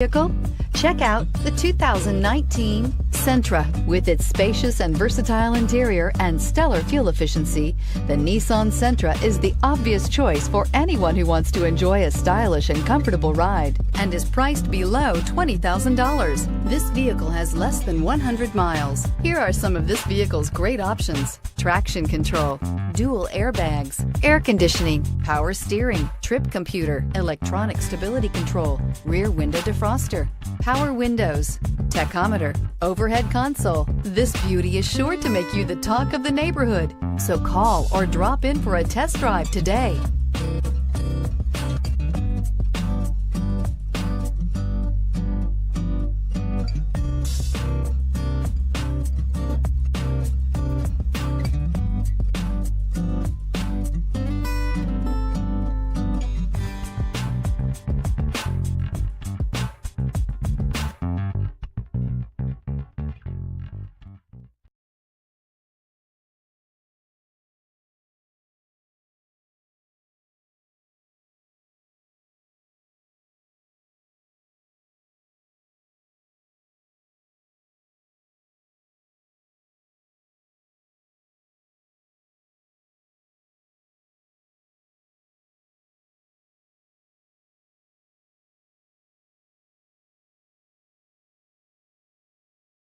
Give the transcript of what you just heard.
vehicle? Check out the 2019 Sentra. With its spacious and versatile interior and stellar fuel efficiency, the Nissan Sentra is the obvious choice for anyone who wants to enjoy a stylish and comfortable ride and is priced below $20,000. This vehicle has less than 100 miles. Here are some of this vehicle's great options: traction control, dual airbags, air conditioning, power steering, trip computer, electronic stability control, rear window defroster, power windows, tachometer, overhead console. This beauty is sure to make you the talk of the neighborhood. So call or drop in for a test drive today.